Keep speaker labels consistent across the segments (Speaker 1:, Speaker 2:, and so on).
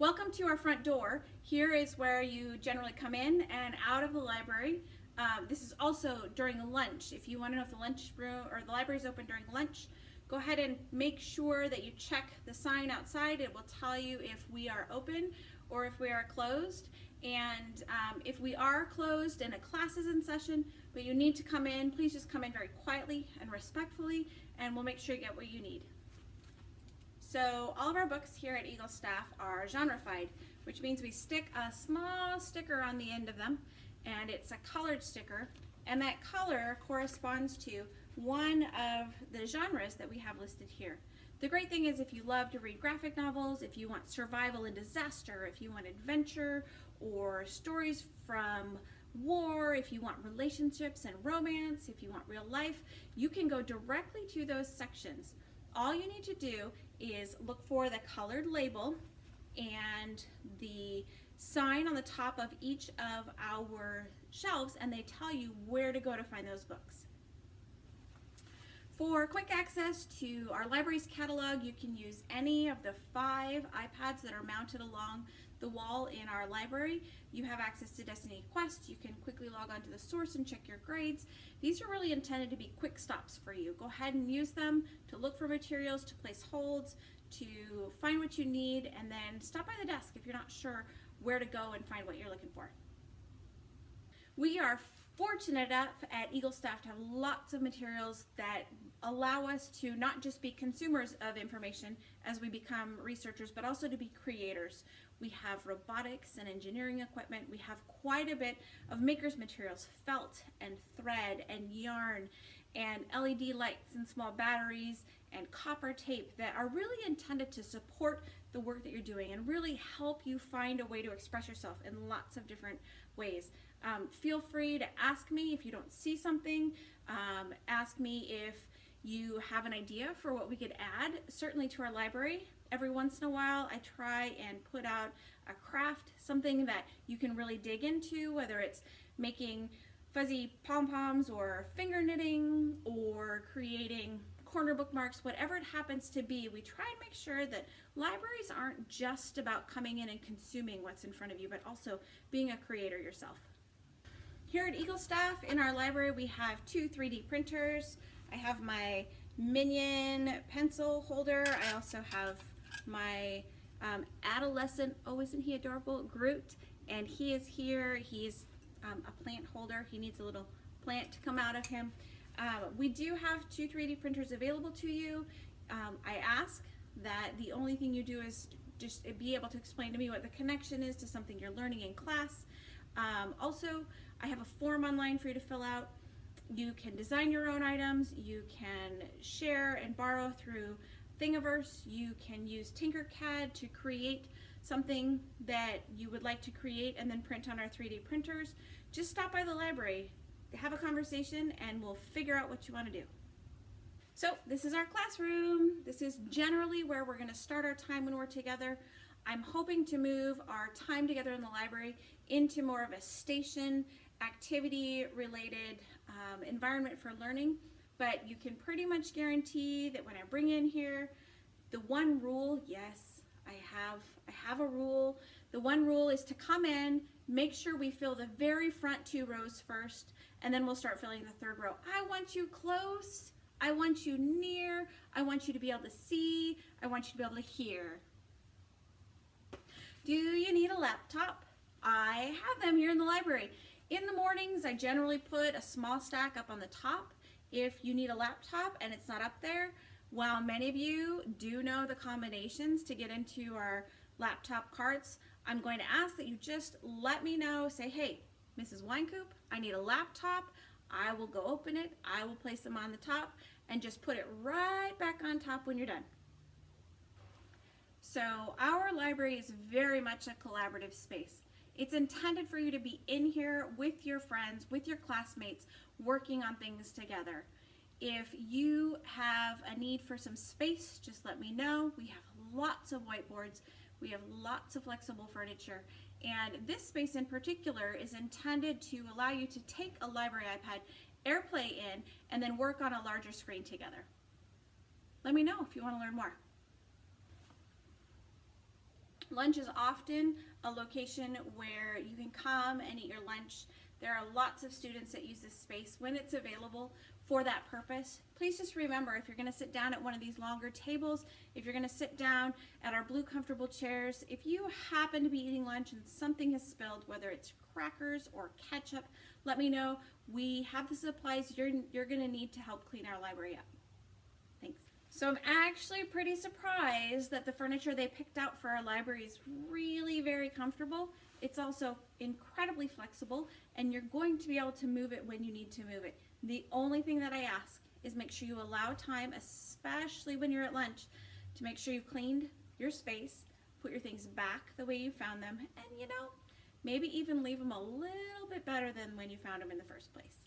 Speaker 1: Welcome to our front door. Here is where you generally come in and out of the library. This is also during lunch. If you want to know if the lunch room or the library is open during lunch, go ahead and make sure that you check the sign outside. It will tell you if we are open or if we are closed. And if we are closed and a class is in session, but you need to come in, please just come in very quietly and respectfully, and we'll make sure you get what you need. So all of our books here at Eagle Staff are genreified, which means we stick a small sticker on the end of them, and it's a colored sticker, and that color corresponds to one of the genres that we have listed here. The great thing is if you love to read graphic novels, if you want survival and disaster, if you want adventure or stories from war, if you want relationships and romance, if you want real life, you can go directly to those sections. All you need to do is look for the colored label and the sign on the top of each of our shelves, and they tell you where to go to find those books. For quick access to our library's catalog, you can use any of the 5 iPads that are mounted along the wall in our library. You have access to Destiny Quest. You can quickly log on to the source and check your grades. These are really intended to be quick stops for you. Go ahead and use them to look for materials, to place holds, to find what you need, and then stop by the desk if you're not sure where to go and find what you're looking for. We are fortunate enough at Eagle Staff to have lots of materials that allow us to not just be consumers of information as we become researchers, but also to be creators. We have robotics and engineering equipment. We have quite a bit of maker's materials, felt and thread and yarn and LED lights and small batteries and copper tape that are really intended to support the work that you're doing and really help you find a way to express yourself in lots of different ways. Feel free to ask me if you don't see something. Ask me if you have an idea for what we could add, certainly to our library. Every once in a while, I try and put out a craft, something that you can really dig into, whether it's making fuzzy pom-poms or finger knitting or creating corner bookmarks, whatever it happens to be. We try and make sure that libraries aren't just about coming in and consuming what's in front of you, but also being a creator yourself. Here at Eagle Staff in our library, we have 2 3D printers. I have my Minion pencil holder. I also have my adolescent, oh isn't he adorable, Groot, and he is here. He's a plant holder. He needs a little plant to come out of him. We do have 2 3D printers available to you. I ask that the only thing you do is just be able to explain to me what the connection is to something you're learning in class. Also, I have a form online for you to fill out. You can design your own items. You can share and borrow through Thingiverse. You can use Tinkercad to create something that you would like to create and then print on our 3D printers. Just stop by the library, have a conversation, and we'll figure out what you want to do. So this is our classroom. This is generally where we're going to start our time when we're together. I'm hoping to move our time together in the library into more of a station activity related environment for learning, but you can pretty much guarantee that when I bring in here, the one rule, yes, I have a rule. The one rule is to come in, make sure we fill the very front 2 rows first, and then we'll start filling the 3rd row. I want you close, I want you near, I want you to be able to see, I want you to be able to hear. Do you need a laptop? I have them here in the library. In the mornings, I generally put a small stack up on the top. If you need a laptop and it's not up there, while many of you do know the combinations to get into our laptop carts, I'm going to ask that you just let me know, say, hey, Mrs. Wynkoop, I need a laptop. I will go open it, I will place them on the top, and just put it right back on top when you're done. So our library is very much a collaborative space. It's intended for you to be in here with your friends, with your classmates, working on things together. If you have a need for some space, just let me know. We have lots of whiteboards. We have lots of flexible furniture. And this space in particular is intended to allow you to take a library iPad, AirPlay in, and then work on a larger screen together. Let me know if you want to learn more. Lunch is often a location where you can come and eat your lunch. There are lots of students that use this space when it's available for that purpose. Please just remember, if you're going to sit down at one of these longer tables, if you're going to sit down at our blue comfortable chairs, if you happen to be eating lunch and something has spilled, whether it's crackers or ketchup, let me know. We have the supplies you're going to need to help clean our library up. Thanks. So I'm actually pretty surprised that the furniture they picked out for our library is really very comfortable. It's also incredibly flexible, and you're going to be able to move it when you need to move it. The only thing that I ask is make sure you allow time, especially when you're at lunch, to make sure you've cleaned your space, put your things back the way you found them, and maybe even leave them a little bit better than when you found them in the first place.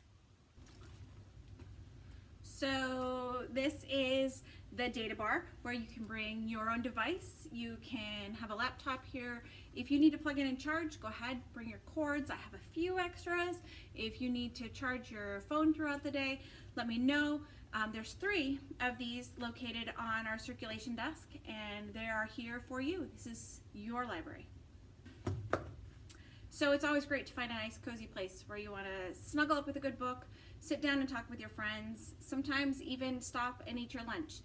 Speaker 1: So this is the data bar where you can bring your own device. You can have a laptop here. If you need to plug in and charge, go ahead, bring your cords. I have a few extras. If you need to charge your phone throughout the day, let me know. There's 3 of these located on our circulation desk, and they are here for you. This is your library. So it's always great to find a nice cozy place where you want to snuggle up with a good book, sit down and talk with your friends, sometimes even stop and eat your lunch.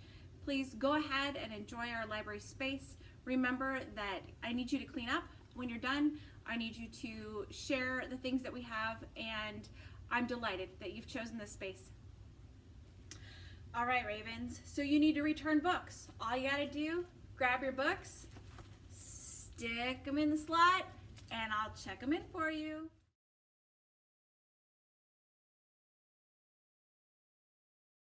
Speaker 1: Please go ahead and enjoy our library space. Remember that I need you to clean up when you're done. I need you to share the things that we have, and I'm delighted that you've chosen this space. All right, Ravens, so you need to return books. All you gotta do, grab your books, stick them in the slot, and I'll check them in for you.